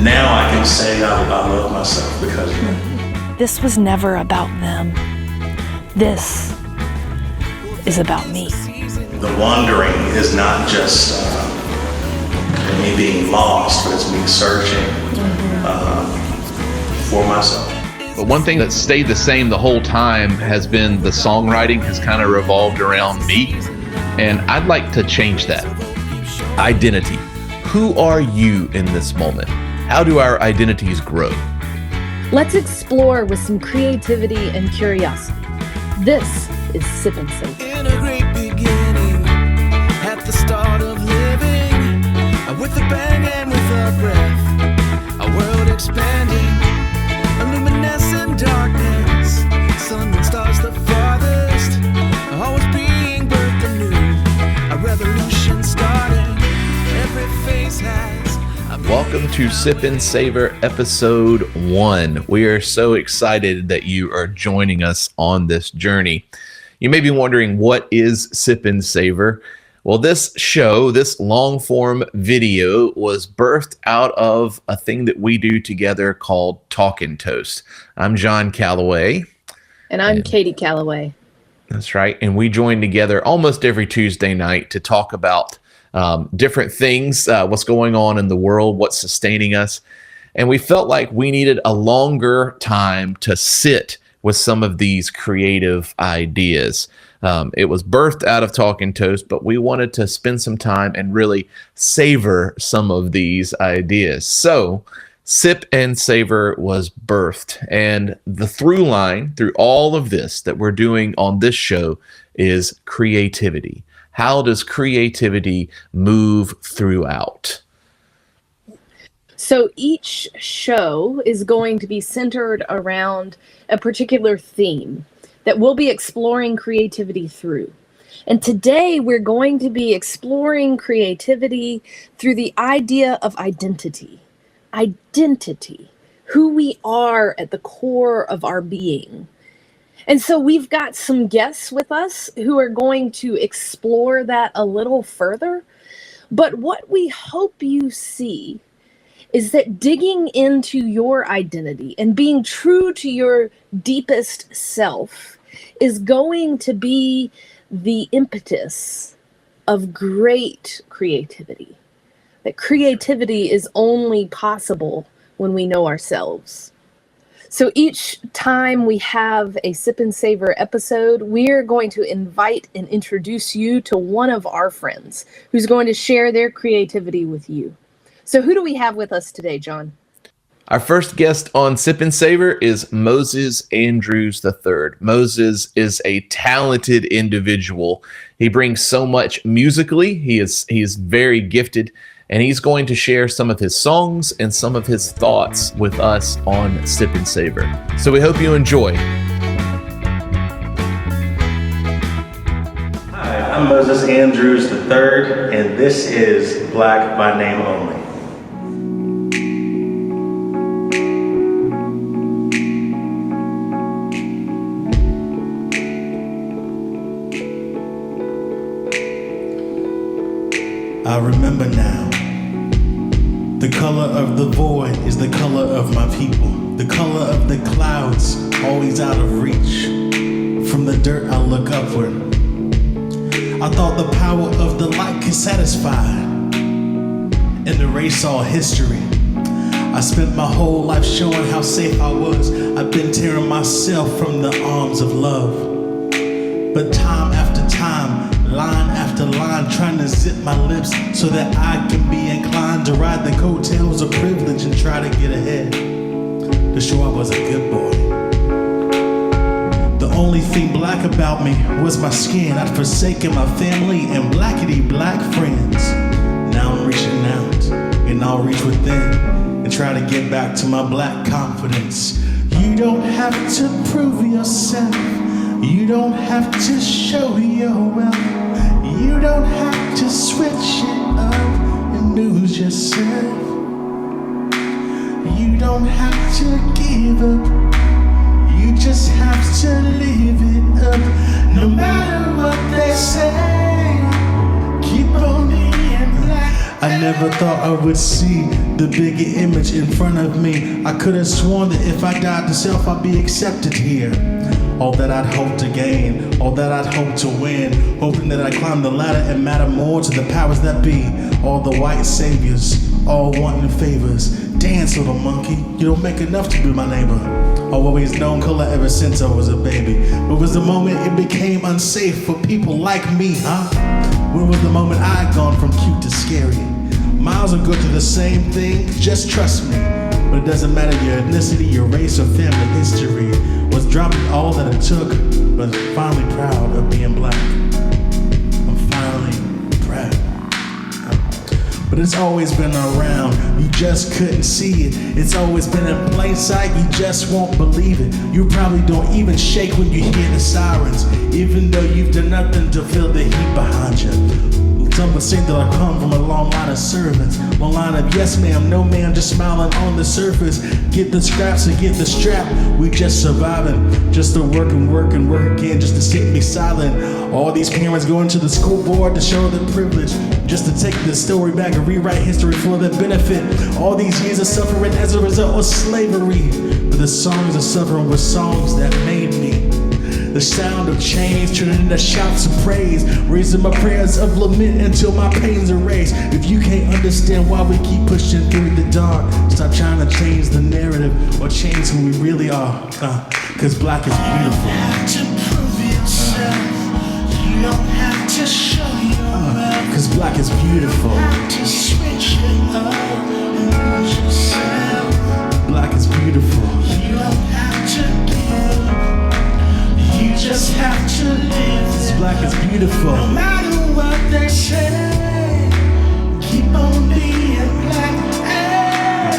now I can say I love myself because of it. This was never about them. This is about me. The wandering is not just me being lost, but it's me searching for myself. But one thing that stayed the same the whole time has been the songwriting has kind of revolved around me. And I'd like to change that. Identity. Who are you in this moment? How do our identities grow? Let's explore with some creativity and curiosity. This is Sip and Savor. In a great beginning, at the start of living, with a bang and with a breath, a world expanding, a luminescent darkness, sun and stars the farthest, always being birthed anew, a revolution starting, every face has. Welcome to Sip and Savor episode 1. We are so excited that you are joining us on this journey. You may be wondering, what is Sip and Savor? Well, this show, this long form video was birthed out of a thing that we do together called Talk and Toast. I'm John Callaway. And I'm Katie Callaway. That's right. And we join together almost every Tuesday night to talk about different things, what's going on in the world, what's sustaining us. And we felt like we needed a longer time to sit with some of these creative ideas. It was birthed out of Talk and Toast, but we wanted to spend some time and really savor some of these ideas. So Sip and Savor was birthed. And the through line through all of this that we're doing on this show is creativity. How does creativity move throughout? So each show is going to be centered around a particular theme that we'll be exploring creativity through. And today we're going to be exploring creativity through the idea of identity. Identity, who we are at the core of our being. And so we've got some guests with us who are going to explore that a little further. But what we hope you see is that digging into your identity and being true to your deepest self is going to be the impetus of great creativity. That creativity is only possible when we know ourselves. So each time we have a Sip and Savor episode, we're going to invite and introduce you to one of our friends who's going to share their creativity with you. So who do we have with us today, John? Our first guest on Sip and Savor is Moses Andrews III. Moses is a talented individual. He brings so much musically. He is very gifted. And he's going to share some of his songs and some of his thoughts with us on Sip and Savor. So we hope you enjoy. Hi, I'm Moses Andrews III, and this is Black by Name Only. I remember now. The color of the void is the color of my people. The color of the clouds, always out of reach. From the dirt I look upward. I thought the power of the light could satisfy and erase all history. I spent my whole life showing how safe I was. I've been tearing myself from the arms of love. But time after time, line after line, trying to zip my lips so that I can be inclined to ride the coattails of privilege and try to get ahead, to show I was a good boy. The only thing black about me was my skin. I'd forsaken my family and blackety black friends. Now I'm reaching out and I'll reach within and try to get back to my black confidence. You don't have to prove yourself. You don't have to show your wealth. You don't have to switch it up and lose yourself. You don't have to give up. You just have to live it up. No matter what they say, keep on being black. I never thought I would see the bigger image in front of me. I could have sworn that if I died to self, I'd be accepted here. All that I'd hoped to gain, all that I'd hoped to win, hoping that I'd climb the ladder and matter more to the powers that be. All the white saviors, all wanting favors. Dance, little monkey, you don't make enough to be my neighbor. I've always known color ever since I was a baby. But was the moment it became unsafe for people like me, huh? When was the moment I'd gone from cute to scary? Miles will go through the same thing, just trust me. But it doesn't matter your ethnicity, your race, or family history. Was dropping all that it took, but finally proud of being black. I'm finally proud. But it's always been around, you just couldn't see it. It's always been in plain sight, you just won't believe it. You probably don't even shake when you hear the sirens, even though you've done nothing to feel the heat behind you. Some would say that I come from a long line of servants, long line of yes ma'am, no ma'am, just smiling on the surface. Get the scraps and get the strap, we just surviving, just to work and work and work again, just to sit and be silent. All these parents going to the school board to show their privilege, just to take the story back and rewrite history for their benefit. All these years of suffering as a result of slavery, but the songs of suffering were songs that made me. The sound of change turning into shouts of praise, raising my prayers of lament until my pain's erased. If you can't understand why we keep pushing through the dark, stop trying to change the narrative or change who we really are. Cause black is beautiful. You don't have to prove yourself. You don't have to show your wealth. Cause black is beautiful. You don't have to switch it up and lose yourself. Black is beautiful. You don't have to give. You just have to live. Cause black is beautiful. No matter what they say, keep on being black. Hey.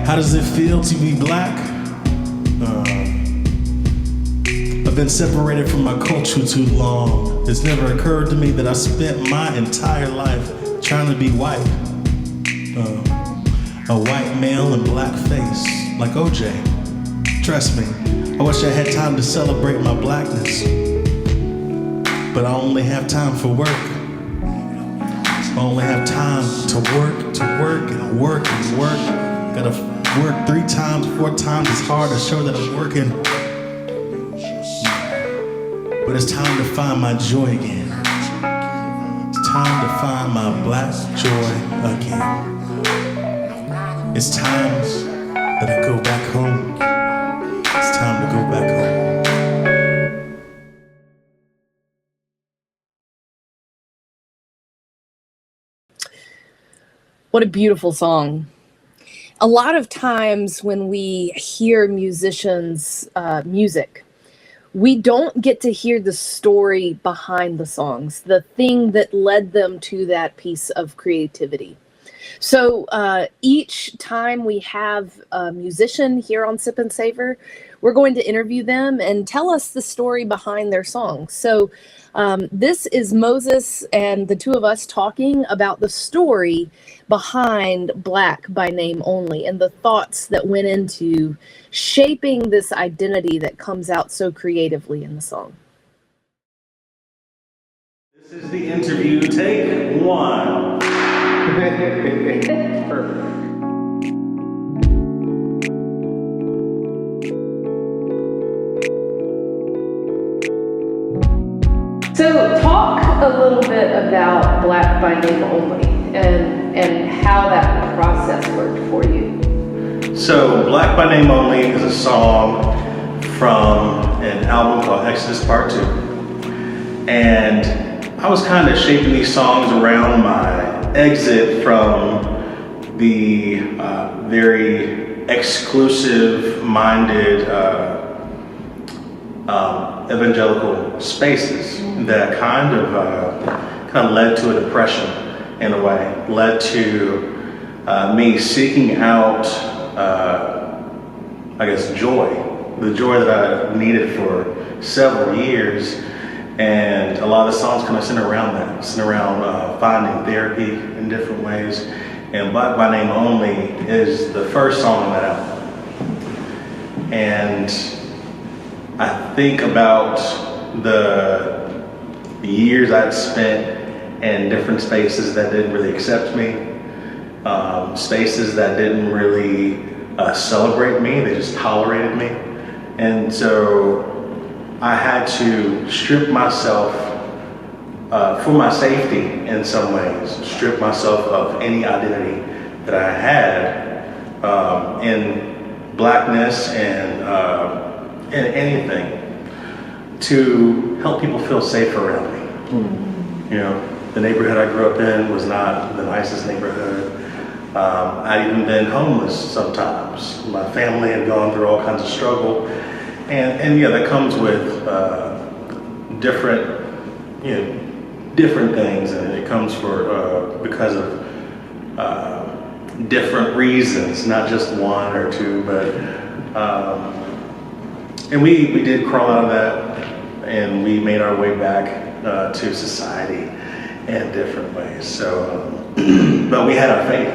How does it feel to be black? I've been separated from my culture too long. It's never occurred to me that I spent my entire life trying to be white. A white male in black face, like OJ. Trust me, I wish I had time to celebrate my blackness, but I only have time for work. I only have time to work and work and work. Gotta work 3 times, 4 times as hard to show that I'm working. But it's time to find my joy again. It's time to find my black joy again. It's time that I go back home. It's time to go back home. What a beautiful song. A lot of times when we hear musicians' music, we don't get to hear the story behind the songs, the thing that led them to that piece of creativity. So each time we have a musician here on Sip and Savor, we're going to interview them and tell us the story behind their song. So this is Moses and the two of us talking about the story behind Black by Name Only and the thoughts that went into shaping this identity that comes out so creatively in the song. This is the interview, take 1. Perfect. So talk a little bit about Black by Name Only and how that process worked for you. So Black by Name Only is a song from an album called Exodus Part 2. And I was kind of shaping these songs around my exit from the very exclusive-minded evangelical spaces that kind of led to a depression in a way, led to me seeking out, joy, the joy that I needed for several years. And a lot of songs kind of center around that, center around finding therapy in different ways. And Black by Name Only is the first song on that album. And I think about the years I'd spent and different spaces that didn't really accept me, spaces that didn't really celebrate me, they just tolerated me. And so I had to strip myself for my safety in some ways, strip myself of any identity that I had in blackness and anything to help people feel safe around me. Mm-hmm. You know, the neighborhood I grew up in was not the nicest neighborhood. I'd even been homeless sometimes. My family had gone through all kinds of struggle. And yeah, that comes with different, different things, and it comes because of different reasons, not just one or two, but and we did crawl out of that, and we made our way back to society in different ways. So, but we had our faith,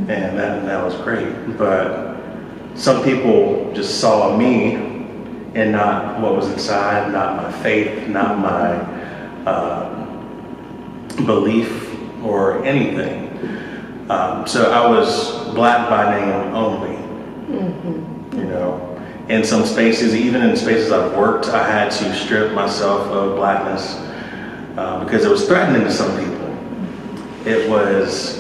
and that was great. But some people just saw me and not what was inside, not my faith, not my belief or anything. So I was black by name only. In some spaces, even in spaces I've worked, I had to strip myself of blackness because it was threatening to some people. It was,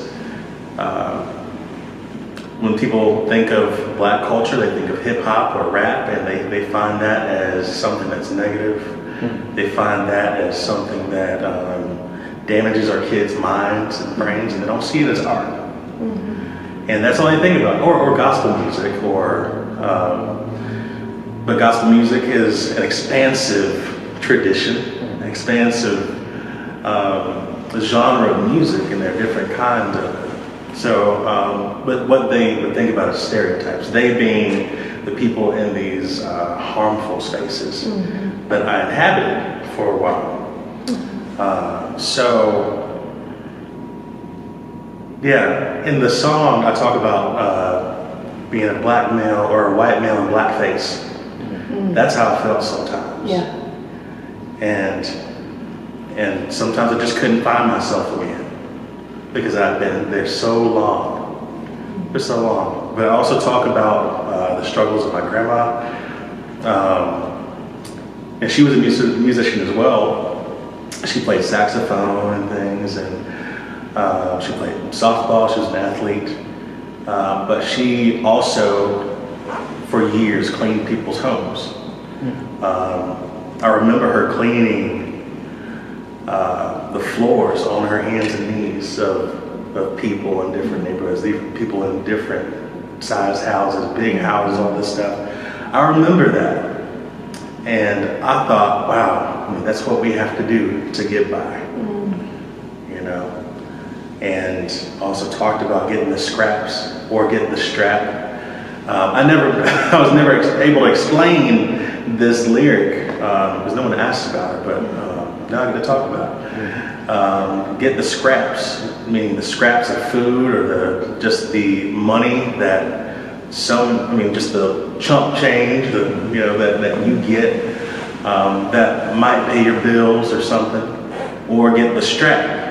when people think of black culture, they think of hip hop or rap, and they find that as something that's negative. They find that as something that damages our kids' minds and brains, and they don't see it as art. And that's all they think about, or gospel music, but gospel music is an expansive tradition, an expansive genre of music, and there are different kinds of it. So, but what they would think about is stereotypes, they being the people in these harmful spaces that I inhabited for a while. So, yeah, in the song I talk about being a black male or a white male in blackface. That's how I felt sometimes. Yeah. And sometimes I just couldn't find myself again because I've been there so long, for so long. But I also talk about the struggles of my grandma. And she was a musician as well. She played saxophone and things, and she played softball. She was an athlete. But she also, for years, cleaned people's homes. I remember her cleaning the floors on her hands and knees of people in different neighborhoods, people in different sized houses, big houses, all this stuff. I remember that. And I thought, wow, that's what we have to do to get by, And also talked about getting the scraps or getting the strap. I was never able to explain this lyric because no one asked about it, but now I'm going to talk about it. Get the scraps, meaning the scraps of food or just the money that just the chump change, that you get that might pay your bills or something, or get the strap,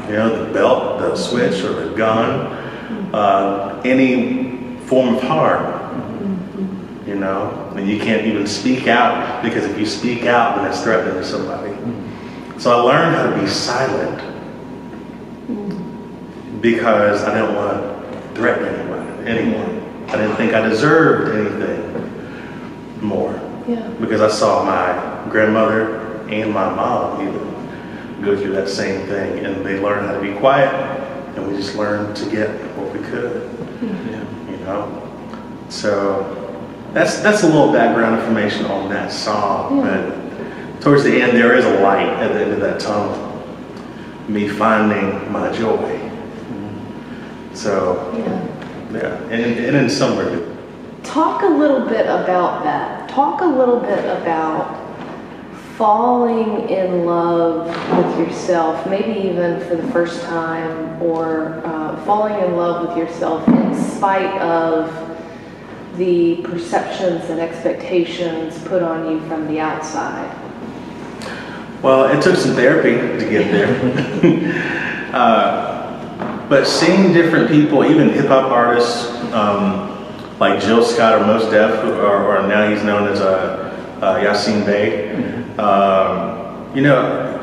the belt, the switch, or the gun, any form of harm, and you can't even speak out, because if you speak out, then it's threatening to somebody. So I learned how to be silent because I didn't want to threaten anyone. I didn't think I deserved anything more. Yeah. Because I saw my grandmother and my mom even go through that same thing, and they learned how to be quiet, and we just learned to get what we could. So that's a little background information on that song. But towards the end, there is a light at the end of that tunnel, me finding my joy. So and in somewhere. Talk a little bit about that. Talk a little bit about falling in love with yourself, maybe even for the first time, or falling in love with yourself in spite of the perceptions and expectations put on you from the outside. Well, it took some therapy to get there. But seeing different people, even hip hop artists like Jill Scott or Mos Def, or now he's known as Yasin Bey,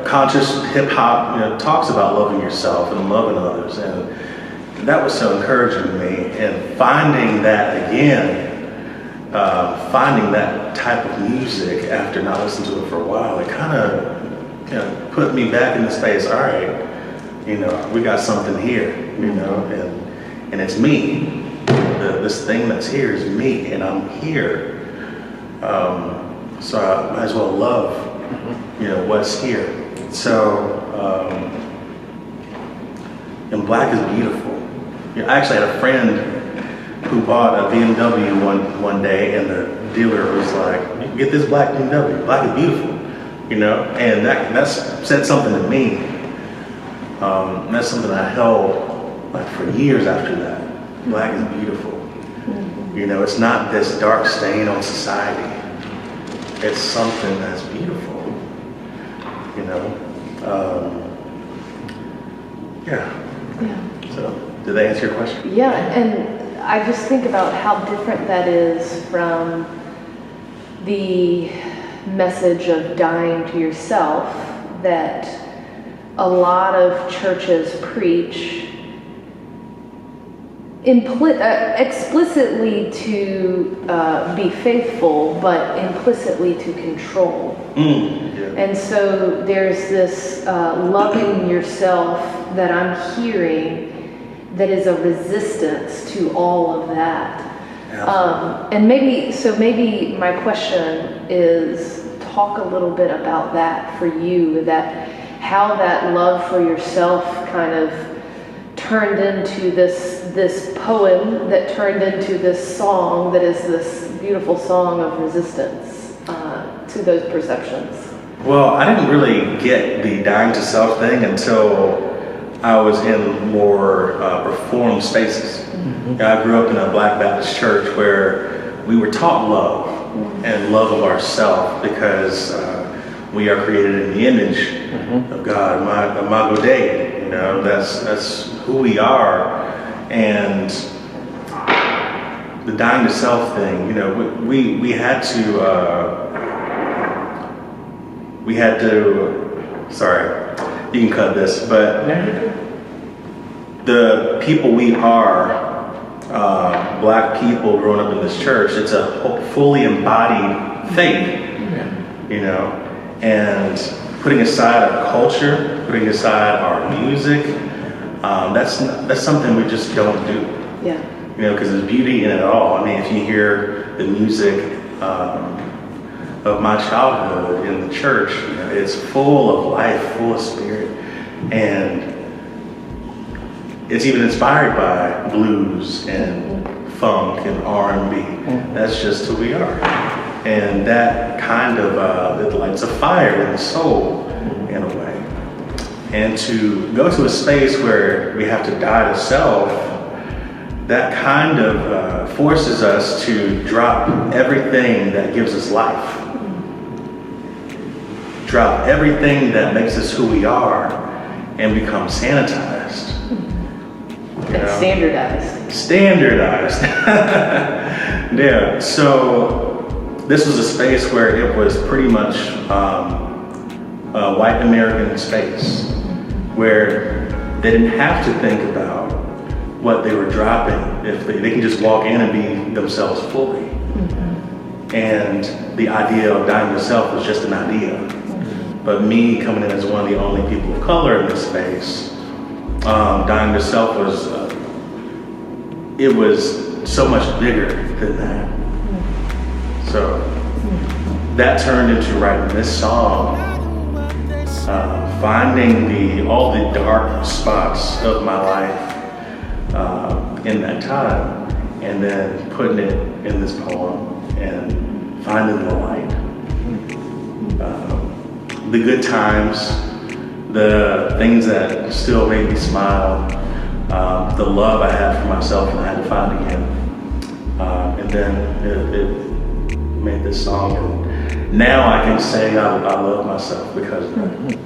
conscious hip hop, talks about loving yourself and loving others, and that was so encouraging to me. And finding that again, finding that type of music after not listening to it for a while, it kind of put me back in the space. All right, we got something here, and it's me. This thing that's here is me, and I'm here. So I might as well love, what's here. So, and black is beautiful. I actually had a friend who bought a BMW one day, and the dealer was like, "You can get this black BMW. Black is beautiful," and that's said something to me. That's something I held like for years after that. Black is beautiful. It's not this dark stain on society. It's something that's beautiful. Yeah. So, did that answer your question? Yeah, and I just think about how different that is from the message of dying to yourself that a lot of churches preach explicitly to be faithful, but implicitly to control. And so there's this loving yourself that I'm hearing that is a resistance to all of that. And maybe my question is, talk a little bit about that for you, that how that love for yourself kind of turned into this poem that turned into this song that is this beautiful song of resistance to those perceptions. Well, I didn't really get the dying to self thing until I was in more reformed spaces. I grew up in a Black Baptist church where we were taught love and love of ourselves because we are created in the image of God, Imago Dei. That's who we are. And the dying to self thing, we had to, sorry, you can cut this, but the people we are, Black people growing up in this church, it's a fully embodied faith, and putting aside our culture, putting aside our music, that's something we just don't do. Yeah. Because there's beauty in it all. I mean, if you hear the music of my childhood in the church, it's full of life, full of spirit, and it's even inspired by blues and funk and R&B. That's just who we are. And that kind of, it lights a fire in the soul in a way. And to go to a space where we have to die to self, that kind of forces us to drop everything that gives us life. Drop everything that makes us who we are and become sanitized. And standardized. Standardized. Yeah, so this was a space where it was pretty much a white American space where they didn't have to think about what they were dropping. If they can just walk in and be themselves fully. And the idea of dying to self was just an idea. But me coming in as one of the only people of color in this space, dying to self was, it was so much bigger than that. So that turned into writing this song, finding all the dark spots of my life in that time, and then putting it in this poem and finding the light. The good times, the things that still made me smile, the love I had for myself and I had to find again. And then it made this song. And now I can say I love myself because of that.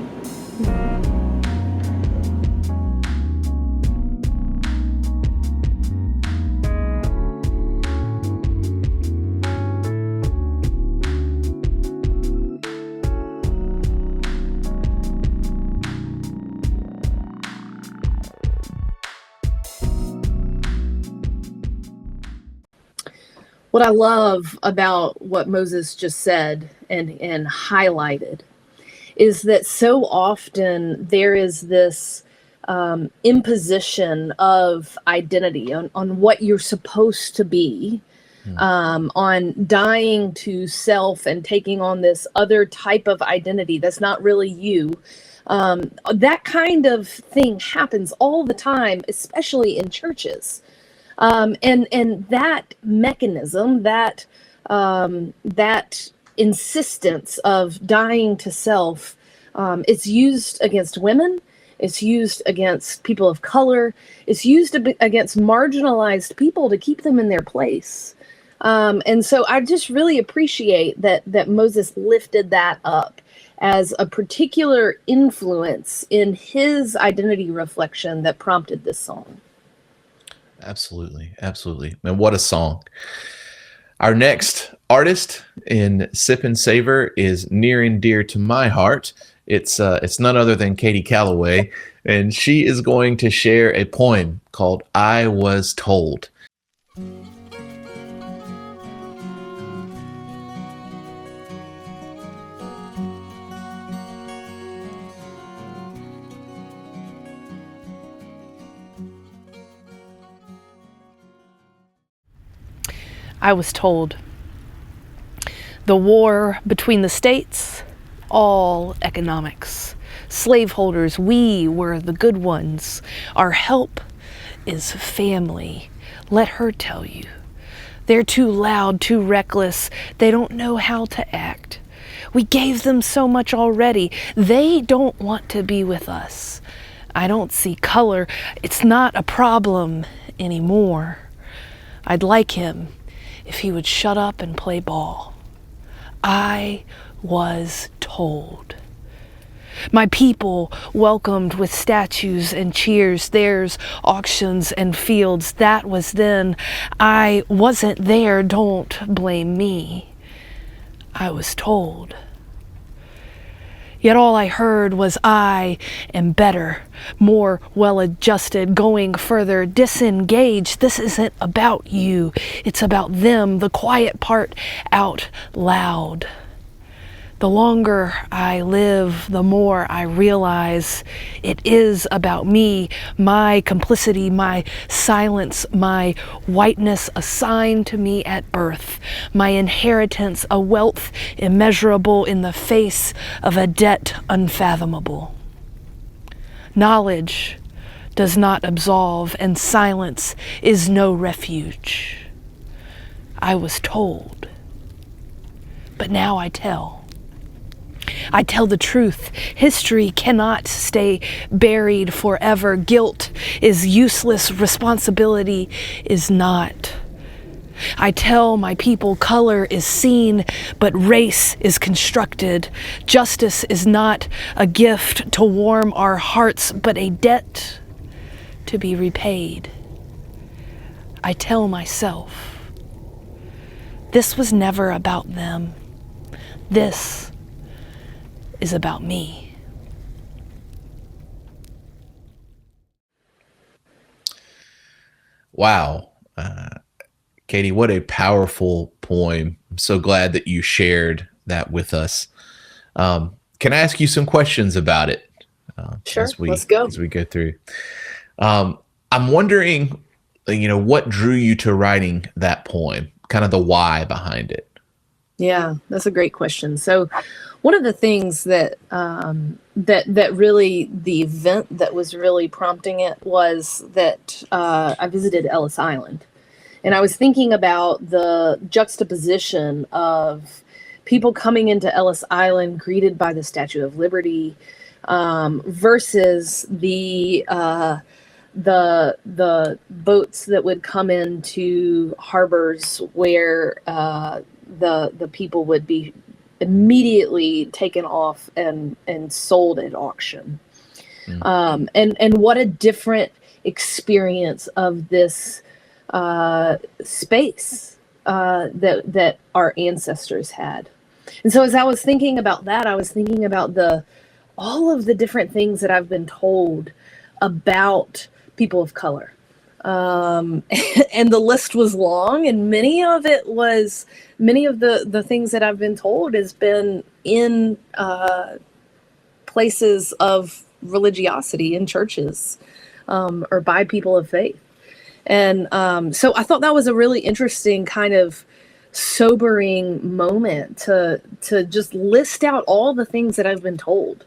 What I love about what Moses just said and highlighted is that so often there is this imposition of identity on what you're supposed to be, on dying to self and taking on this other type of identity that's not really you. That kind of thing happens all the time, especially in churches. And that mechanism, that insistence of dying to self, it's used against women. It's used against people of color. It's used against marginalized people to keep them in their place. And so I just really appreciate that Moses lifted that up as a particular influence in his identity reflection that prompted this song. Absolutely. Absolutely. And what a song. Our next artist in Sip and Savor is near and dear to my heart. It's none other than Katie Callaway, and she is going to share a poem called I Was Told. I was told. The war between the states, all economics. Slaveholders, we were the good ones. Our help is family. Let her tell you. They're too loud, too reckless. They don't know how to act. We gave them so much already. They don't want to be with us. I don't see color. It's not a problem anymore. I'd like him if he would shut up and play ball. I was told. My people welcomed with statues and cheers, theirs auctions and fields. That was then. I wasn't there, don't blame me. I was told. Yet all I heard was I am better, more well-adjusted, going further, disengaged. This isn't about you. It's about them, the quiet part out loud. The longer I live, the more I realize it is about me, my complicity, my silence, my whiteness assigned to me at birth, my inheritance, a wealth immeasurable in the face of a debt unfathomable. Knowledge does not absolve, and silence is no refuge. I was told, but now I tell. I tell the truth. History cannot stay buried forever. Guilt is useless. Responsibility is not. I tell my people color is seen, but race is constructed. Justice is not a gift to warm our hearts, but a debt to be repaid. I tell myself, this was never about them. This is about me. Wow. Katie, what a powerful poem. I'm so glad that you shared that with us. Can I ask you some questions about it? Sure, let's go. As we go through. I'm wondering, what drew you to writing that poem, kind of the why behind it? Yeah, that's a great question. So one of the things that that really, the event that was really prompting it was that I visited Ellis Island, and I was thinking about the juxtaposition of people coming into Ellis Island greeted by the Statue of Liberty versus the boats that would come into harbors where the people would be immediately taken off and sold at auction. And what a different experience of this space that our ancestors had. And so as I was thinking about that, I was thinking about all of the different things that I've been told about people of color. And the list was long, and many of the things that I've been told has been in places of religiosity, in churches, or by people of faith. And so I thought that was a really interesting kind of sobering moment to just list out all the things that I've been told,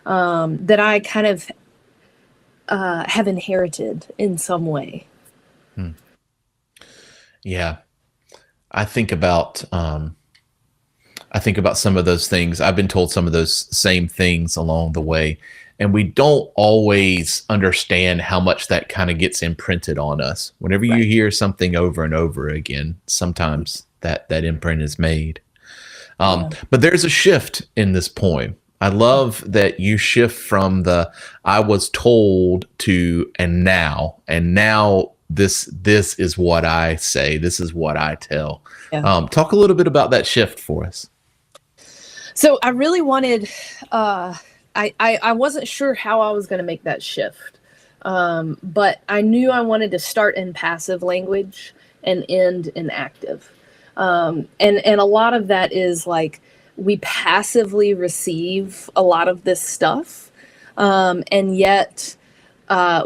that I kind of have inherited in some way. Yeah. I think about some of those things. I've been told some of those same things along the way, and we don't always understand how much that kind of gets imprinted on us. Whenever you hear something over and over again, sometimes that imprint is made. But there's a shift in this poem. I love that you shift from the I was told to and now this is what I say, this is what I tell. Talk a little bit about that shift for us. So I really wanted, I wasn't sure how I was going to make that shift, but I knew I wanted to start in passive language and end in active. And a lot of that is like, we passively receive a lot of this stuff, and yet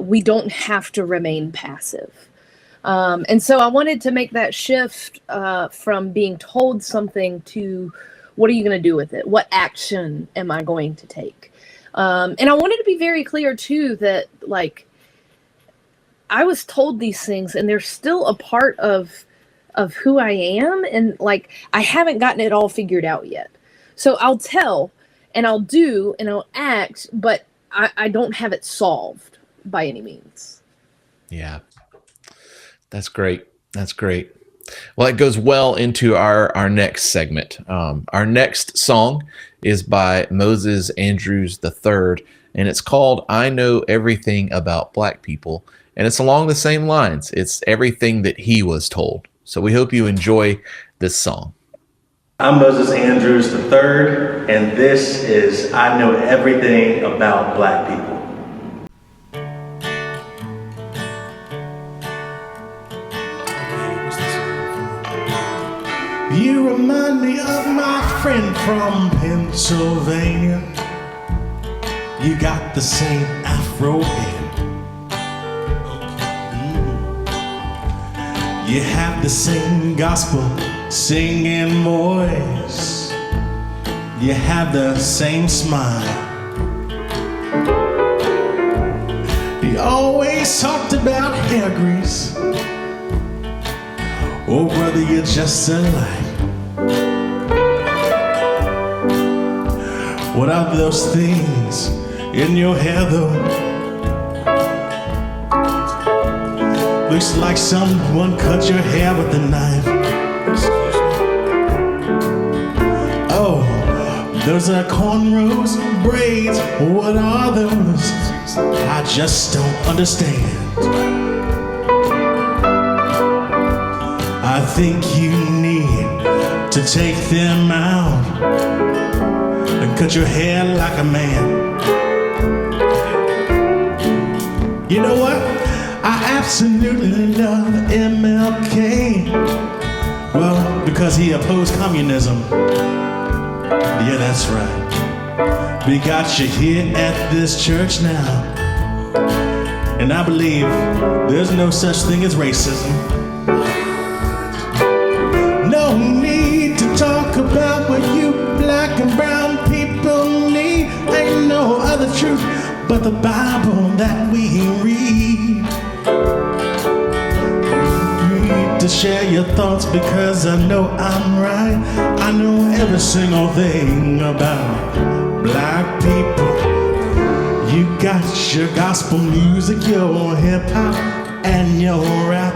we don't have to remain passive. And so I wanted to make that shift from being told something to, what are you going to do with it? What action am I going to take? And I wanted to be very clear too, that like, I was told these things and they're still a part of who I am. And like, I haven't gotten it all figured out yet. So I'll tell and I'll do and I'll act, but I don't have it solved by any means. Yeah. That's great. That's great. Well, it goes well into our next segment. Our next song is by Moses Andrews III, and it's called I Know Everything About Black People. And it's along the same lines. It's everything that he was told. So we hope you enjoy this song. I'm Moses Andrews III, and this is I Know Everything About Black People. You remind me of my friend from Pennsylvania. You got the same afro head. You have the same gospel singing voice. You have the same smile. You always talked about hair grease. Oh, brother, you're just alike. What are those things in your hair, though? Looks like someone cut your hair with a knife. Oh, those are cornrows, braids. What are those? I just don't understand. I think you need to take them out and cut your hair like a man. You know what? I absolutely love MLK. Well, because he opposed communism. Yeah, that's right. We got you here at this church now. And I believe there's no such thing as racism. No need to talk about what you black and brown people need. Ain't no other truth but the Bible that we read. You need to share your thoughts because I know I'm right. I know every single thing about black people. You got your gospel music, your hip hop, and your rap.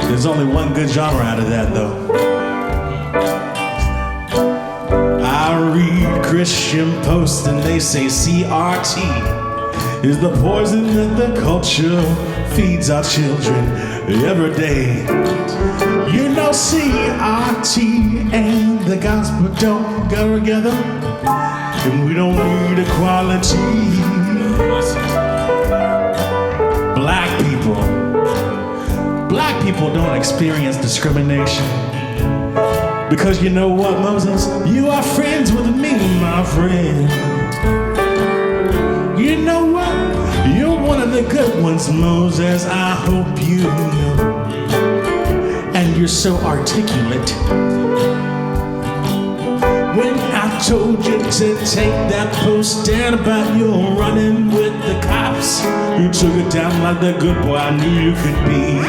There's only one good genre out of that, though. Christian Post and they say CRT is the poison that the culture feeds our children every day. You know CRT and the gospel don't go together, and we don't need equality. Black people don't experience discrimination. Because you know what, Moses? You are friends with me, my friend. You know what? You're one of the good ones, Moses. I hope you know. And you're so articulate. When I told you to take that post down about you running with the cops, you took it down like the good boy I knew you could be.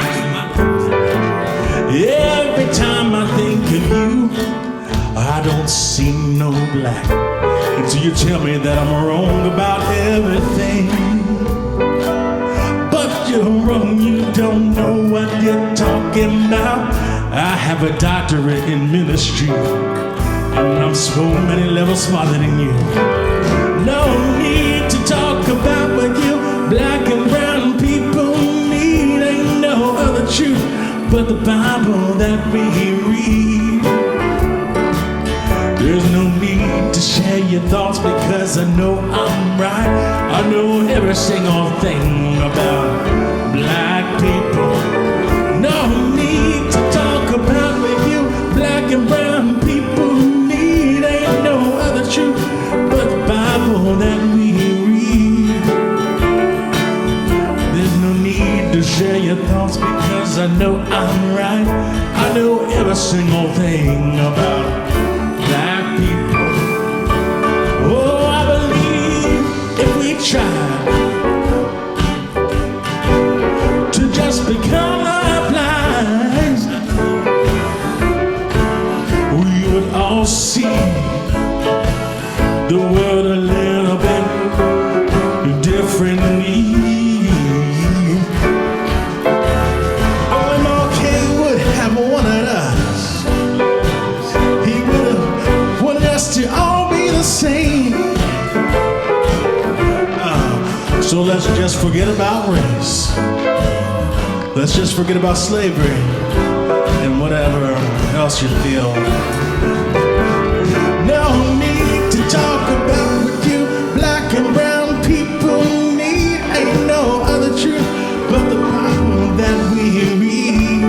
Every time I think of you, I don't see no black until you tell me that I'm wrong about everything. But you're wrong, you don't know what you're talking about. I have a doctorate in ministry, and I'm so many levels smarter than you. No need to talk about what you black and brown people need. Ain't no other truth but the Bible that we read. There's no need to share your thoughts because I know I'm right. I know every single thing about black people. No need to talk about what you black and brown people need. Ain't no other truth but the Bible that we read. There's no need to share your thoughts because I know I'm right. I know every single thing about black people. Oh, I believe if we try to just become blind, we would all see the world a little bit differently. So let's just forget about race. Let's just forget about slavery and whatever else you feel. No need to talk about what you black and brown people need. Ain't no other truth but the Bible that we read.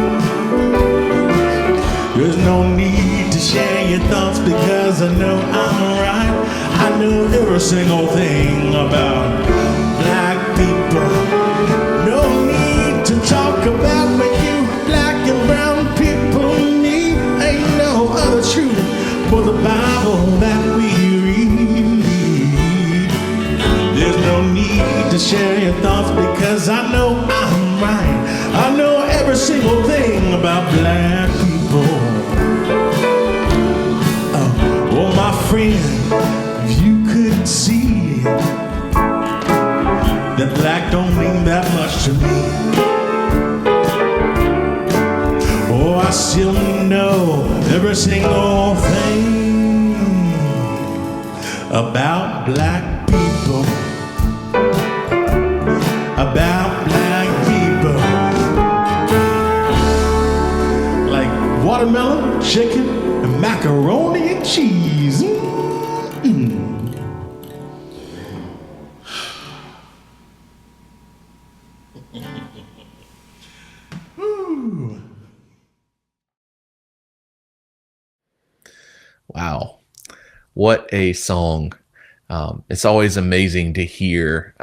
There's no need to share your thoughts because I know I'm right. I know every single thing about black people. No need to talk about what you black and brown people need. Ain't no other truth but the Bible that we read. There's no need to share your thoughts because I know I'm right. I know every single thing about black people. Oh, my friend, if you could see that black don't mean that much to me. Oh, I still know every single thing about black people. About black people. Like watermelon, chicken, and macaroni and cheese. Wow. What a song. It's always amazing to hear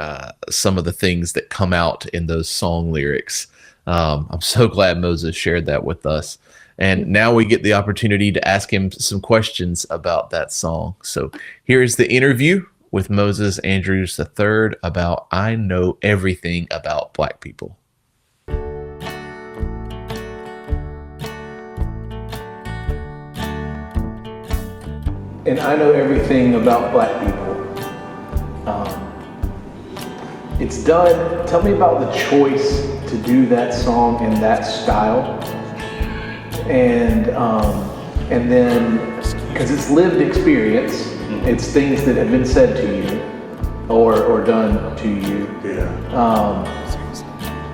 some of the things that come out in those song lyrics. I'm so glad Moses shared that with us. And now we get the opportunity to ask him some questions about that song. So here's the interview with Moses Andrews III about I Know Everything About Black People. And I know everything about black people. It's done. Tell me about the choice to do that song in that style, and then because it's lived experience, It's things that have been said to you or done to you.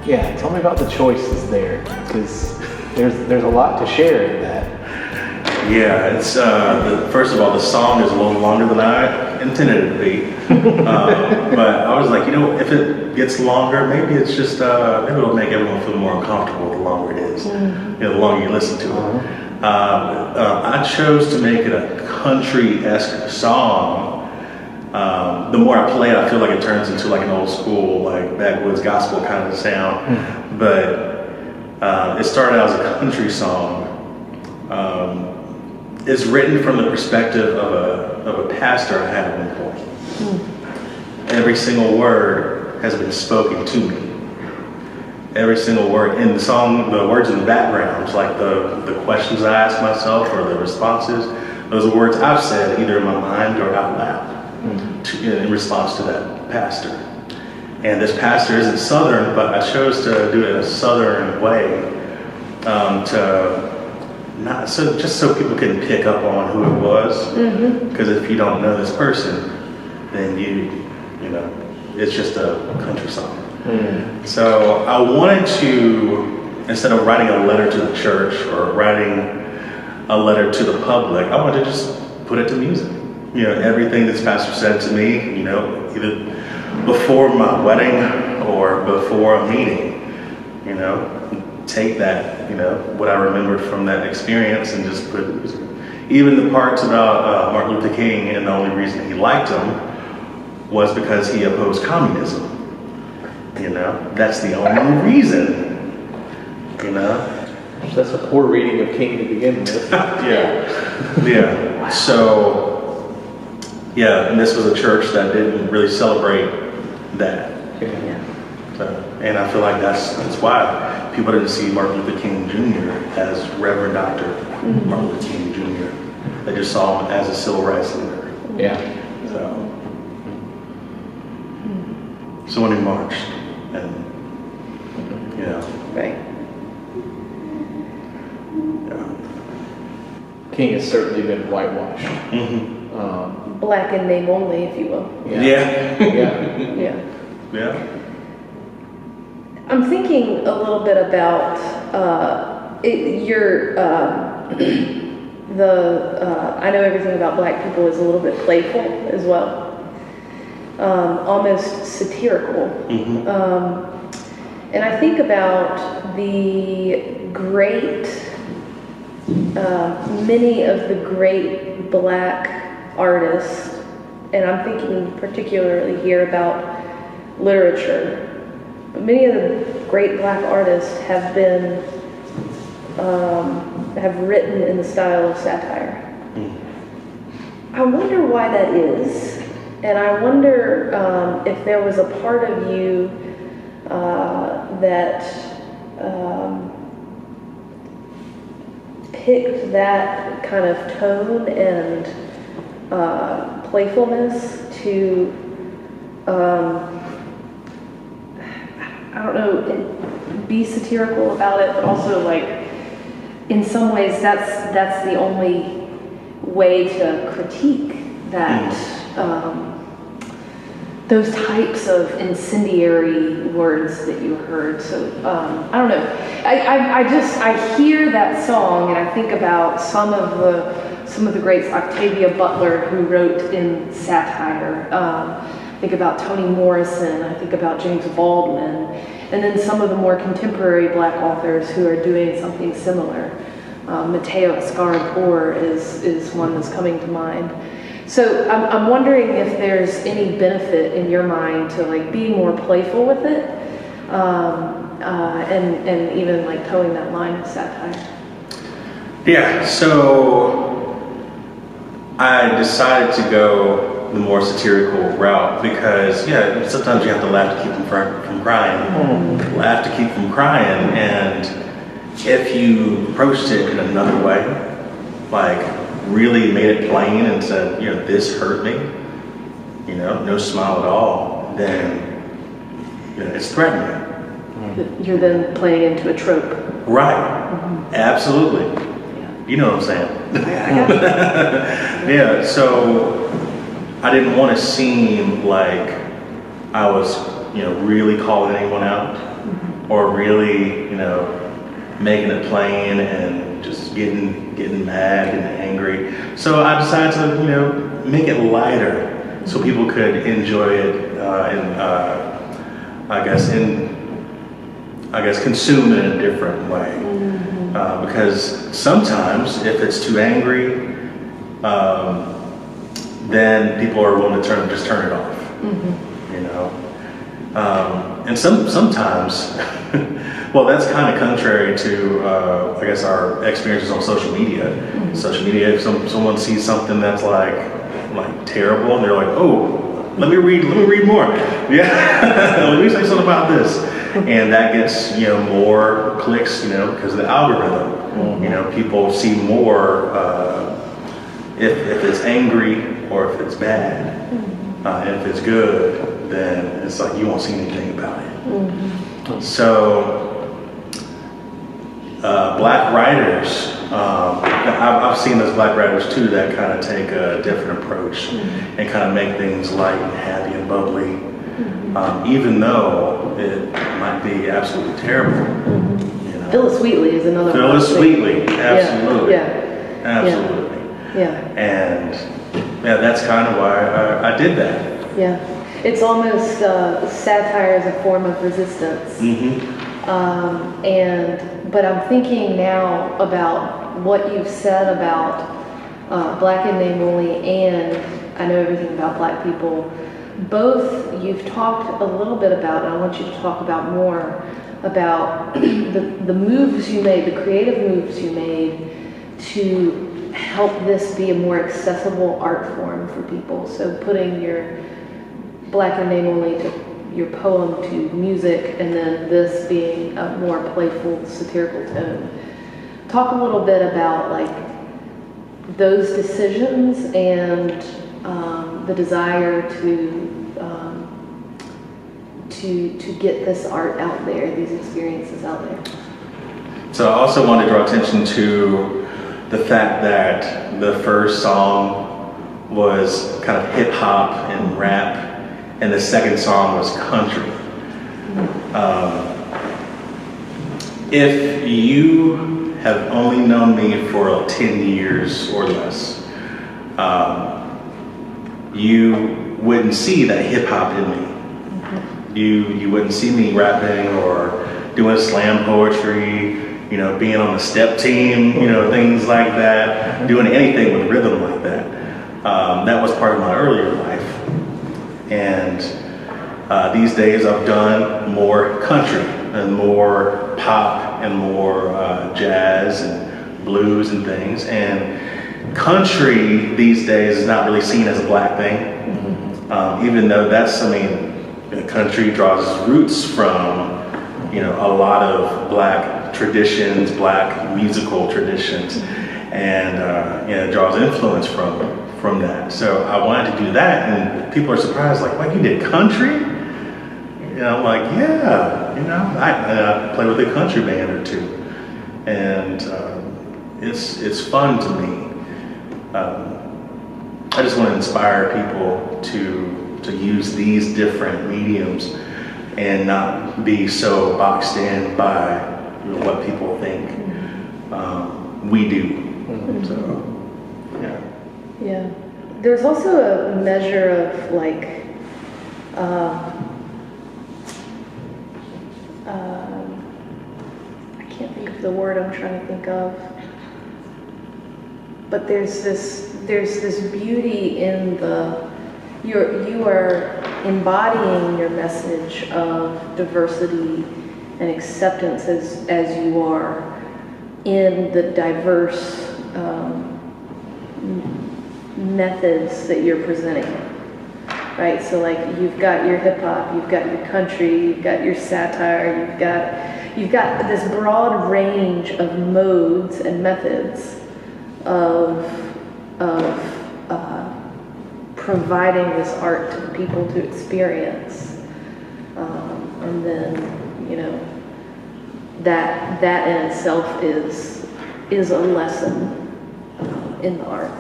Yeah, tell me about the choices there, because there's a lot to share in that. Yeah, it's first of all, the song is a little longer than I intended it to be, but I was like, if it gets longer, maybe it's just maybe it'll make everyone feel more uncomfortable the longer it is, the longer you listen to it. I chose to make it a country-esque song. The more I play it, I feel like it turns into like an old school, like backwoods gospel kind of sound. But it started out as a country song. It's written from the perspective of a pastor I had at one point. Every single word has been spoken to me. Every single word in the song, the words in the background, like the questions I ask myself or the responses, those are words I've said either in my mind or out loud in response to that pastor. And this pastor isn't Southern, but I chose to do it in a Southern way just so people can pick up on who it was. Because if you don't know this person, then it's just a country song. So I wanted to, instead of writing a letter to the church or writing a letter to the public, I wanted to just put it to music. Everything this pastor said to me, either before my wedding or before a meeting, take that, what I remembered from that experience and just put it in music. Even the parts about Martin Luther King and the only reason he liked him was because he opposed communism. That's the only reason, That's a poor reading of King to begin with. Yeah. So, and this was a church that didn't really celebrate that. So, and I feel like that's why people didn't see Martin Luther King Jr. as Reverend Dr. Martin Luther King Jr. They just saw him as a civil rights leader. So when he marched, and Right. King has certainly been whitewashed. Black in name only, if you will. Yeah. I'm thinking a little bit about I know everything about black people is a little bit playful as well, almost satirical. And I think about the many of the great black artists, and I'm thinking particularly here about literature. Many of the great black artists have written in the style of satire. I wonder why that is, and I wonder if there was a part of you that picked that kind of tone and playfulness to I don't know, be satirical about it, but also like in some ways that's the only way to critique that those types of incendiary words that you heard. So I don't know. I hear that song and I think about some of the greats, Octavia Butler, who wrote in satire. I think about Toni Morrison. I think about James Baldwin, and then some of the more contemporary black authors who are doing something similar. Mateo Escobar is one that's coming to mind. So I'm wondering if there's any benefit in your mind to like being more playful with it, and even like towing that line of satire. Yeah, so I decided to go the more satirical route because sometimes you have to laugh to keep from crying. Laugh to keep from crying, and if you approached it in another way, like really made it plain and said, this hurt me, no smile at all, then it's threatening. You're then playing into a trope. Right. Absolutely. You know what I'm saying. I got you. So I didn't want to seem like I was, really calling anyone out, or really, making it plain and just getting mad and angry. So I decided to, make it lighter so people could enjoy it consume it in a different way. Because sometimes if it's too angry, then people are willing to just turn it off. And sometimes, well, that's kind of contrary to, our experiences on social media. Social media, if someone sees something that's like terrible, and they're like, oh, let me read more. Yeah, let me say something about this. And that gets, more clicks, because of the algorithm. People see more if it's angry or if it's bad. And if it's good, then it's like you won't see anything about it. So, black writers, I've seen those black writers too that kind of take a different approach and kind of make things light and happy and bubbly, even though it might be absolutely terrible. Phyllis Wheatley is another one. Phyllis Wheatley, absolutely. Yeah. Absolutely. Yeah. And that's kind of why I did that. Yeah. It's almost satire as a form of resistance. But I'm thinking now about what you've said about Black and Name Only, and I know everything about Black people. Both you've talked a little bit about, and I want you to talk about more about the moves you made, the creative moves you made to help this be a more accessible art form for people. So putting your Black and Name Only to your poem to music, and then this being a more playful, satirical tone. Talk a little bit about those decisions and the desire to get this art out there, these experiences out there. So I also want to draw attention to the fact that the first song was kind of hip hop and rap, and the second song was country. If you have only known me for 10 years or less, you wouldn't see that hip hop in me. You wouldn't see me rapping or doing slam poetry, being on the step team, things like that, doing anything with rhythm like that. That was part of my earlier life. And these days I've done more country and more pop and more jazz and blues and things. And country these days is not really seen as a Black thing, even though country draws its roots from, a lot of Black traditions, Black musical traditions, and it draws influence from that. So I wanted to do that, and people are surprised, like, you did country? I'm like, yeah, I play with a country band or two, and it's fun to me. I just want to inspire people to use these different mediums and not be so boxed in by what people think we do. So, yeah. Yeah. There's also a measure of I can't think of the word I'm trying to think of, but there's this beauty in you are embodying your message of diversity and acceptance as you are in the diverse methods that you're presenting, right? So you've got your hip hop, you've got your country, you've got your satire, you've got this broad range of modes and methods of providing this art to the people to experience, and then that in itself is a lesson in the art.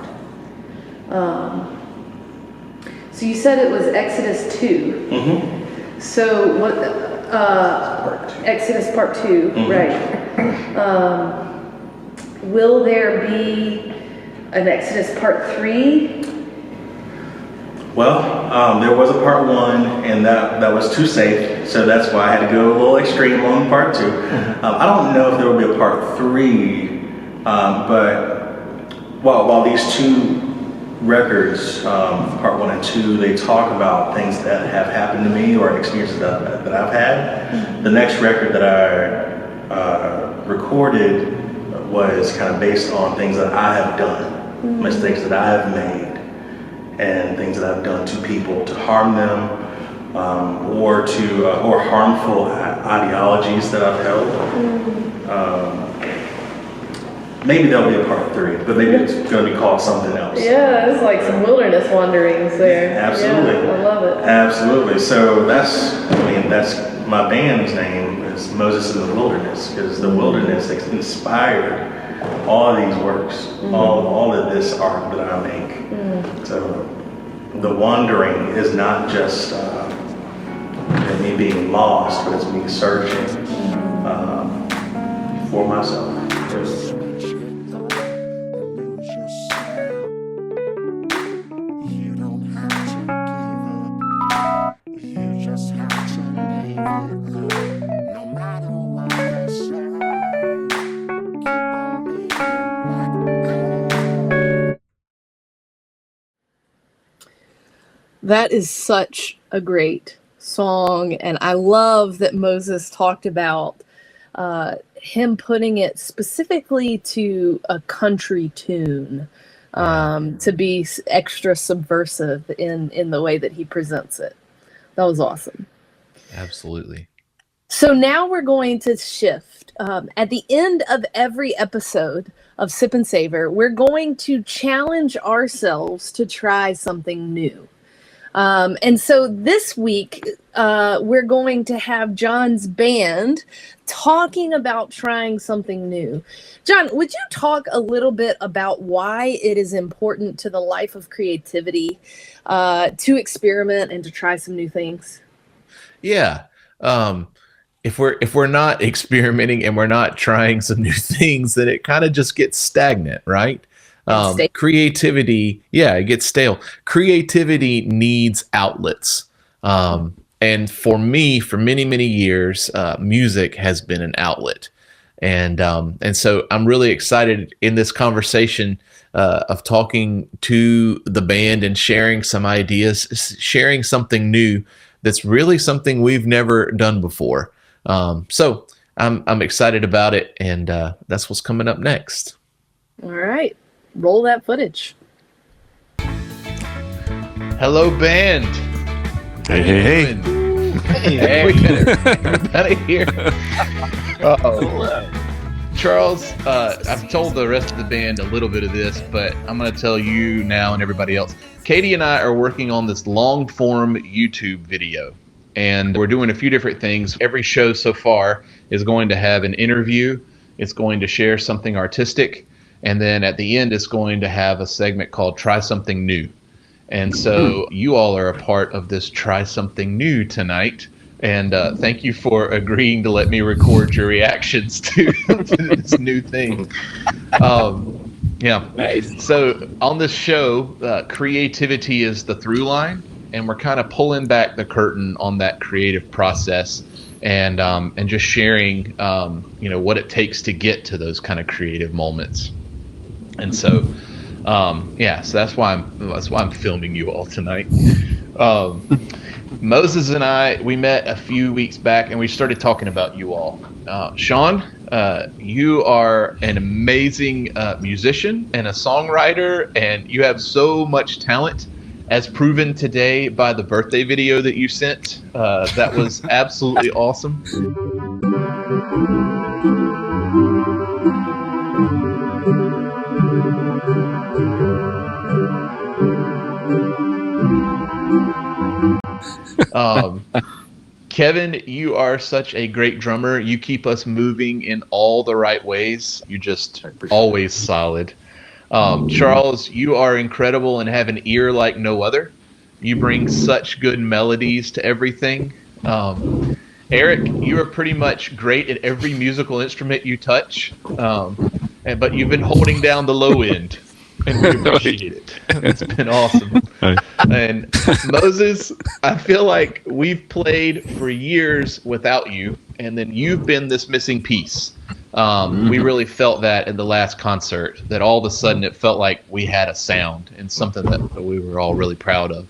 So you said it was Exodus 2. Mm-hmm. So what? Part 2. Exodus Part 2, right? Will there be an Exodus Part 3? Well, there was a part 1, and that was too safe, so that's why I had to go a little extreme on part 2. I don't know if there will be a part 3, but while these two records, part 1 and 2, they talk about things that have happened to me or experiences that I've had. The next record that I recorded was kind of based on things that I have done, mistakes that I have made, and things that I've done to people to harm them, or harmful ideologies that I've held. Maybe there'll be a part 3, but maybe it's going to be called something else. Yeah, it's like some wilderness wanderings there. Absolutely. Yeah, I love it. Absolutely. So that's my band's name is Moses in the Wilderness, because the wilderness inspired all of these works, all of this art that I make. So the wandering is not just me being lost, but it's me searching for myself. That is such a great song, and I love that Moses talked about him putting it specifically to a country tune, to be extra subversive in the way that he presents it. That was awesome. Absolutely. So now we're going to shift. At the end of every episode of Sip and Savor, we're going to challenge ourselves to try something new. And so this week, we're going to have John's band talking about trying something new. John, would you talk a little bit about why it is important to the life of creativity to experiment and to try some new things? Yeah. If we're not experimenting and we're not trying some new things, then it kind of just gets stagnant, right? Creativity, it gets stale. Creativity needs outlets. And for me, for many, many years, music has been an outlet. And so I'm really excited in this conversation of talking to the band and sharing some ideas, sharing something new that's really something we've never done before. So I'm excited about it, and that's what's coming up next. All right. Roll that footage. Hello, band. Hey. Hey, everybody here. Hello. Charles, I've told the rest of the band a little bit of this, but I'm going to tell you now and everybody else. Katie and I are working on this long-form YouTube video, and we're doing a few different things. Every show so far is going to have an interview. It's going to share something artistic. And then at the end, it's going to have a segment called Try Something New. And so you all are a part of this Try Something New tonight. And thank you for agreeing to let me record your reactions to this new thing. Nice. So on this show, creativity is the through line. And we're kind of pulling back the curtain on that creative process and just sharing, what it takes to get to those kind of creative moments. And so, so that's why I'm filming you all tonight. Moses and I, we met a few weeks back, and we started talking about you all. Sean, you are an amazing musician and a songwriter, and you have so much talent, as proven today by the birthday video that you sent. That was absolutely awesome. Kevin, you are such a great drummer. You keep us moving in all the right ways. You just always solid. Charles, you are incredible and have an ear like no other. You bring such good melodies to everything. Eric, you are pretty much great at every musical instrument you touch, but you've been holding down the low end, and we appreciate it. It's been awesome. And Moses, I feel like we've played for years without you, and then you've been this missing piece. We really felt that in the last concert, that all of a sudden it felt like we had a sound and something that we were all really proud of.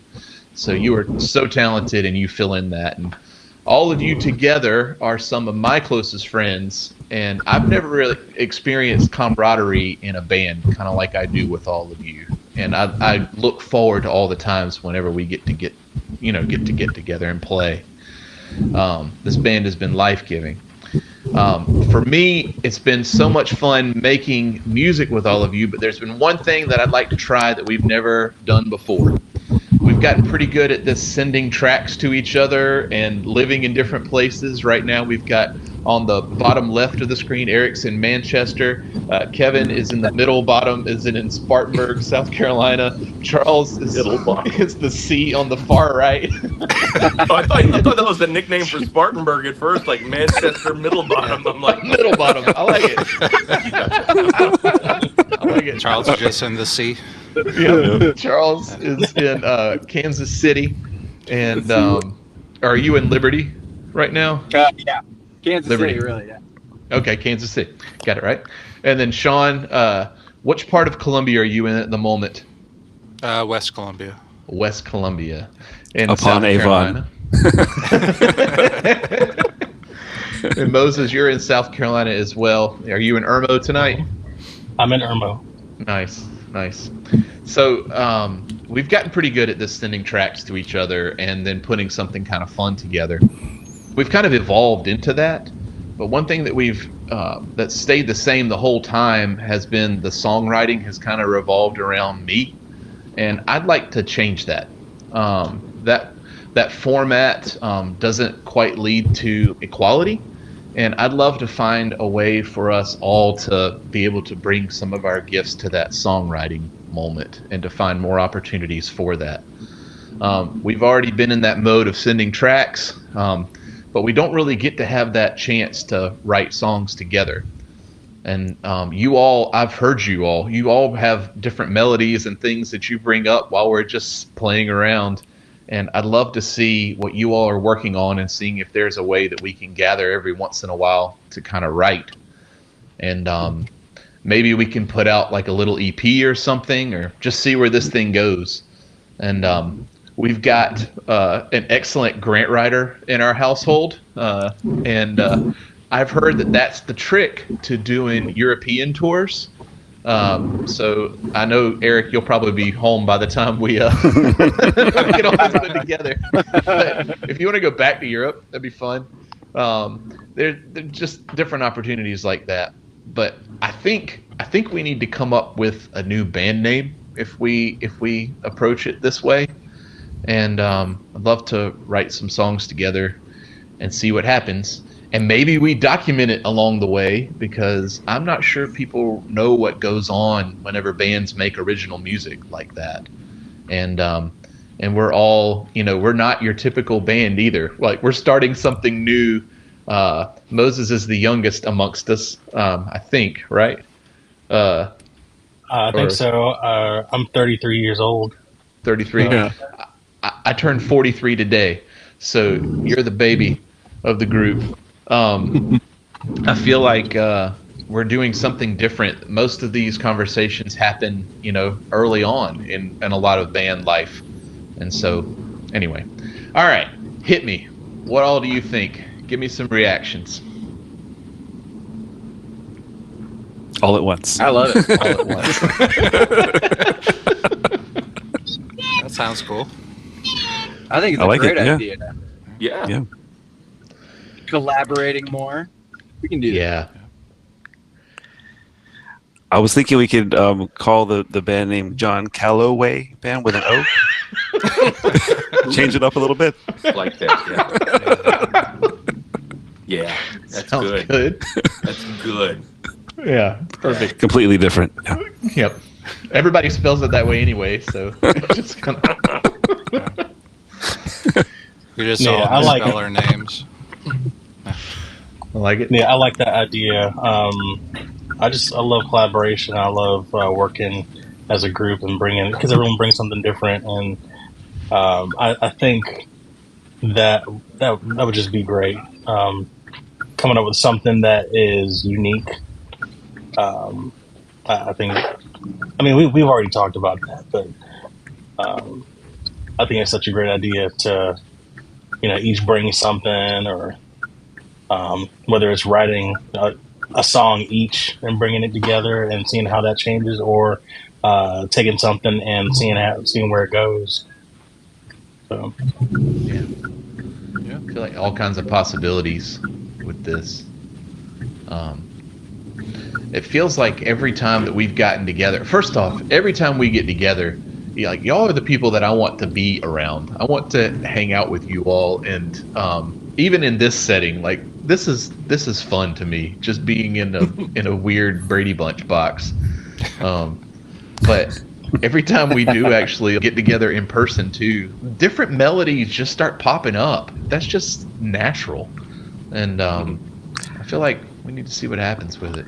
So you are so talented, and you fill in that. And all of you together are some of my closest friends, and I've never really experienced camaraderie in a band kind of like I do with all of you. And I look forward to all the times whenever we get together and play. This band has been life-giving. For me, it's been so much fun making music with all of you, but there's been one thing that I'd like to try that we've never done before. We've gotten pretty good at this, sending tracks to each other and living in different places. Right now we've got on the bottom left of the screen, Eric's in Manchester. Kevin is in the middle bottom, is in Spartanburg, South Carolina. Charles is the C on the far right. I thought that was the nickname for Spartanburg at first, like Manchester middle bottom. I'm like, middle bottom. I like it. I like it. Charles is just in the C. Yeah. Charles is in Kansas City, and are you in Liberty right now? Yeah, Kansas Liberty. City, really. Yeah. Okay, Kansas City, got it right. And then Sean, which part of Columbia are you in at the moment? West Columbia. West Columbia, in Upon South Avon. Carolina. And Moses, you're in South Carolina as well. Are you in Irmo tonight? I'm in Irmo. Nice. So we've gotten pretty good at this, sending tracks to each other and then putting something kind of fun together. We've kind of evolved into that, but one thing that we've that stayed the same the whole time has been the songwriting has kind of revolved around me, and I'd like to change that. That format doesn't quite lead to equality. And I'd love to find a way for us all to be able to bring some of our gifts to that songwriting moment and to find more opportunities for that. We've already been in that mode of sending tracks, but we don't really get to have that chance to write songs together. And I've heard you all have different melodies and things that you bring up while we're just playing around. And I'd love to see what you all are working on and seeing if there's a way that we can gather every once in a while to kind of write. And maybe we can put out like a little EP or something, or just see where this thing goes. And we've got an excellent grant writer in our household. And I've heard that that's the trick to doing European tours. So I know, Eric, you'll probably be home by the time we get all this put together. But if you want to go back to Europe, that'd be fun. They're just different opportunities like that. But I think we need to come up with a new band name if we approach it this way. And I'd love to write some songs together and see what happens. And maybe we document it along the way, because I'm not sure people know what goes on whenever bands make original music like that. And we're all, we're not your typical band either. Like, we're starting something new. Moses is the youngest amongst us, I think, right? I think so. I'm 33 years old. 33? Yeah. I turned 43 today, so you're the baby of the group. I feel like we're doing something different. Most of these conversations happen, early on in a lot of band life. And so, anyway. All right, hit me. What all do you think? Give me some reactions. All at once. I love it. All at once. That sounds cool. I think it's I a like great it, yeah. idea. yeah. Collaborating more. We can do that. Yeah. I was thinking we could call the band name John Callaway Band with an O. Change it up a little bit. Like that, yeah. Yeah, that's Sounds good. That's good. Yeah, perfect. Completely different. Yeah. Yep. Everybody spells it that way anyway, so it's just kind of... We just Yeah, all I like misspell it. our names. I like it. Yeah, I like that idea. I love collaboration. I love working as a group and bringing, because everyone brings something different, and I think that would just be great. Coming up with something that is unique. I think. I mean, we've already talked about that, but I think it's such a great idea to, each bring something, or whether it's writing a song each and bringing it together and seeing how that changes, or taking something and seeing where it goes. So Yeah. I feel like all kinds of possibilities with this. It feels like every time that we've gotten together, first off, every time we get together, y'all are the people that I want to be around. I want to hang out with you all, and even in this setting, like this is fun to me, just being in a weird Brady Bunch box. But every time we do actually get together in person too, different melodies just start popping up. That's just natural, and I feel like we need to see what happens with it.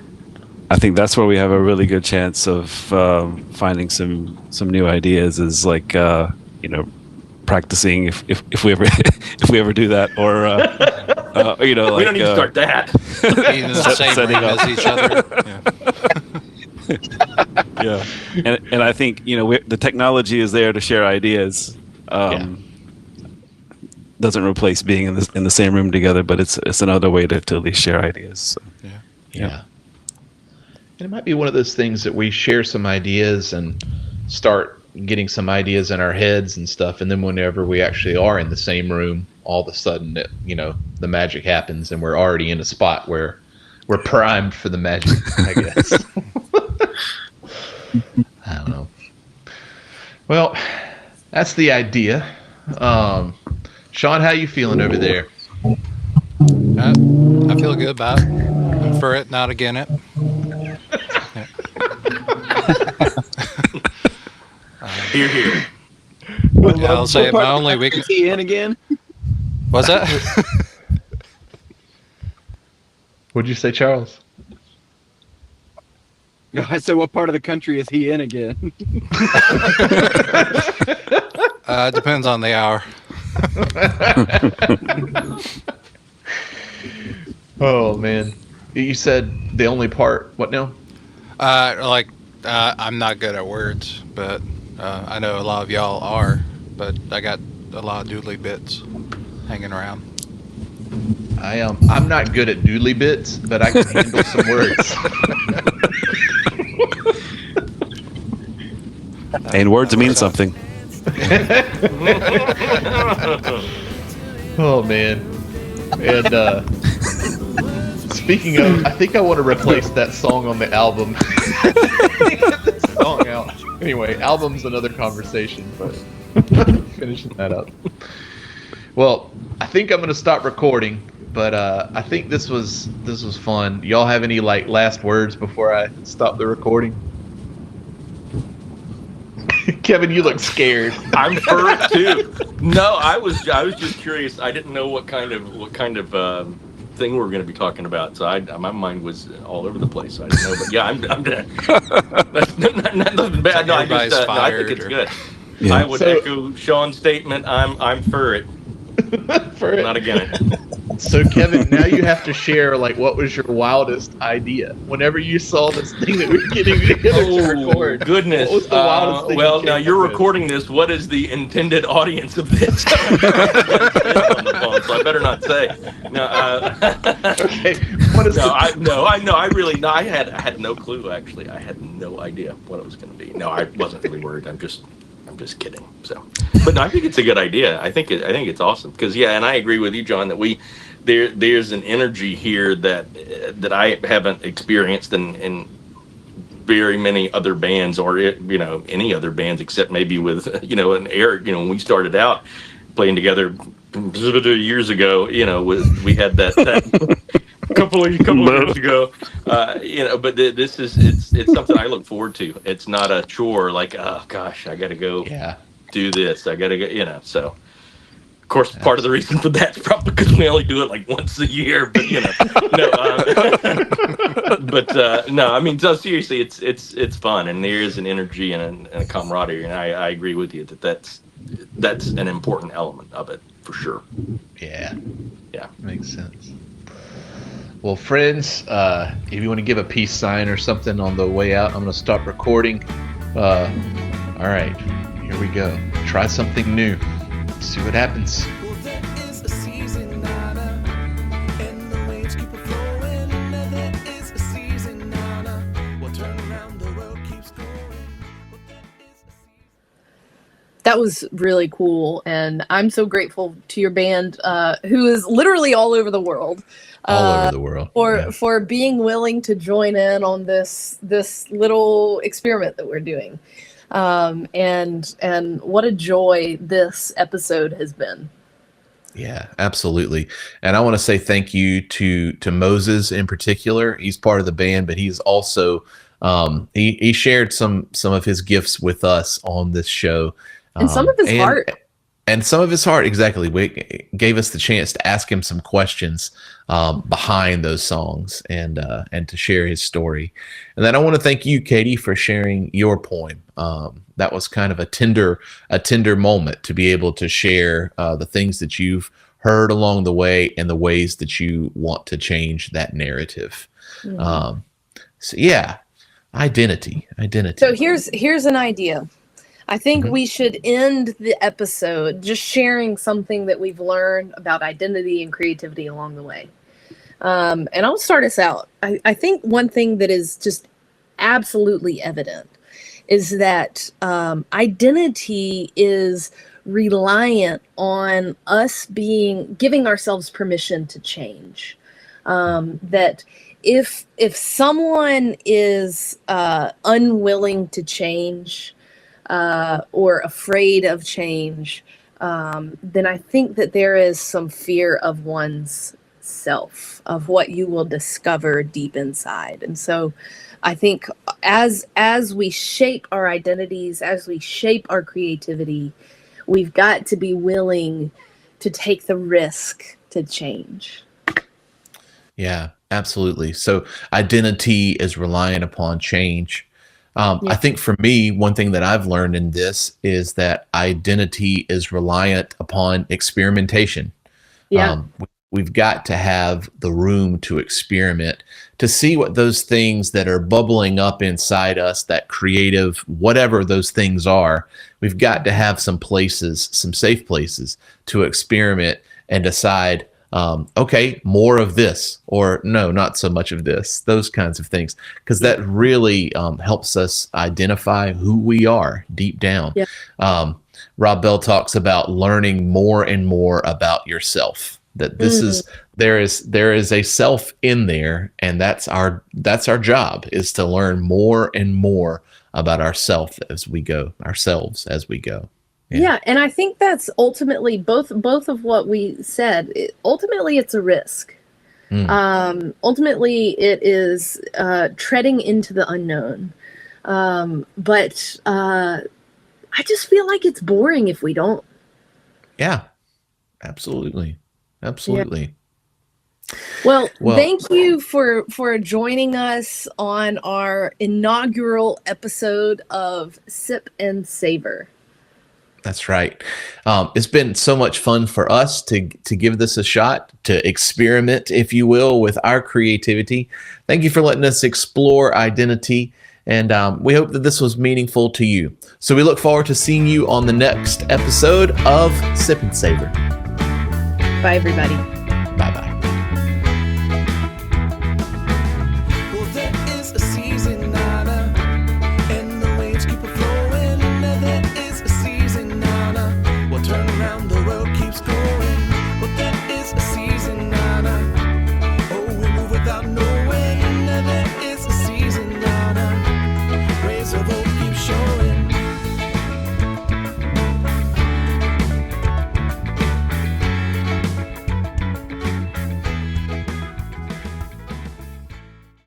I think that's where we have a really good chance of finding some new ideas. Is like practicing if we ever if we ever do that, or like, we don't need to start that. Being in the same room as each other. Yeah, and I think the technology is there to share ideas. Doesn't replace being in the same room together, but it's another way to at least share ideas. So. Yeah. And it might be one of those things that we share some ideas and start getting some ideas in our heads and stuff, and then whenever we actually are in the same room, all of a sudden the magic happens, and we're already in a spot where we're primed for the magic, I guess. I don't know. Well, that's the idea. Sean, how you feeling over there? I feel good about it. I'm for it, not again it. Here, here. I'll say my only weakness. Is he in again? What's that? What'd you say, Charles? I said, what part of the country is he in again? Depends on the hour. Oh man, you said the only part. What now? I'm not good at words, but I know a lot of y'all are. But I got a lot of doodly bits hanging around. I'm not good at doodly bits, but I can handle some words. And words mean something. Oh man. And speaking of, I think I want to replace that song on the album. Song out. Anyway, album's another conversation, but finishing that up. Well, I think I'm going to stop recording, but I think this was fun. Y'all have any last words before I stop the recording? Kevin, you look scared. I'm for it too. No, I was just curious. I didn't know what kind of thing we were going to be talking about, so my mind was all over the place. So I didn't know, but yeah, I'm done. That's nothing bad. No, I think it's good. Yeah. I would echo Sean's statement. I'm for it. For it. Not again it. So Kevin, now you have to share what was your wildest idea whenever you saw this thing that we were getting together to record. Goodness! What was the wildest thing? Well, now you're recording this. What is the intended audience of this? So I better not say. No. Okay. What is I had no clue. Actually, I had no idea what it was going to be. No, I wasn't really worried. I'm just kidding. So, but no, I think it's a good idea. I think it's awesome because and I agree with you, John, that there's an energy here that I haven't experienced in very many other bands or any other bands except maybe with an Eric. When we started out playing together years ago, we had that couple of years ago, but this is it's something I look forward to. It's not a chore like, oh gosh, I got to go do this. I got to go, so Of course, part of the reason for that is probably because we only do it like once a year. But no, I mean, so seriously, it's fun, and there is an energy and a camaraderie, and I agree with you that's an important element of it for sure. Yeah, yeah, makes sense. Well, friends, if you want to give a peace sign or something on the way out, I'm going to stop recording. All right, here we go. Try something new. See what happens. That was really cool, and I'm so grateful to your band, who is literally all over the world. All over the world. For being willing to join in on this little experiment that we're doing. And what a joy this episode has been. Yeah, absolutely. And I want to say thank you to Moses in particular. He's part of the band, but he's also he shared some of his gifts with us on this show. And some of his heart. And some of his heart, exactly. We gave us the chance to ask him some questions behind those songs and to share his story. And then I want to thank you, Katie, for sharing your poem. That was kind of a tender moment to be able to share the things that you've heard along the way and the ways that you want to change that narrative. Mm-hmm. So yeah, identity. So here's an idea. I think we should end the episode just sharing something that we've learned about identity and creativity along the way. And I'll start us out. I think one thing that is just absolutely evident is that identity is reliant on us giving ourselves permission to change. That if someone is unwilling to change, or afraid of change, then I think that there is some fear of one's self, of what you will discover deep inside. And so I think as we shape our identities, as we shape our creativity, we've got to be willing to take the risk to change. Yeah, absolutely. So identity is reliant upon change. I think for me, one thing that I've learned in this is that identity is reliant upon experimentation. Yeah. We've got to have the room to experiment, to see what those things that are bubbling up inside us, that creative, whatever those things are, we've got to have some places, some safe places to experiment and decide, okay, more of this, or no, not so much of this, those kinds of things, because that really helps us identify who we are deep down. Yeah. Rob Bell talks about learning more and more about yourself, that this is, there is a self in there, and that's our job, is to learn more and more about ourselves as we go. Yeah, and I think that's ultimately both of what we said. Ultimately, it's a risk. Ultimately, it is treading into the unknown. But I just feel like it's boring if we don't. Yeah, absolutely. Yeah. Well, thank you for joining us on our inaugural episode of Sip and Savor. That's right. It's been so much fun for us to give this a shot, to experiment, if you will, with our creativity. Thank you for letting us explore identity, and we hope that this was meaningful to you. So we look forward to seeing you on the next episode of Sip and Savor. Bye, everybody.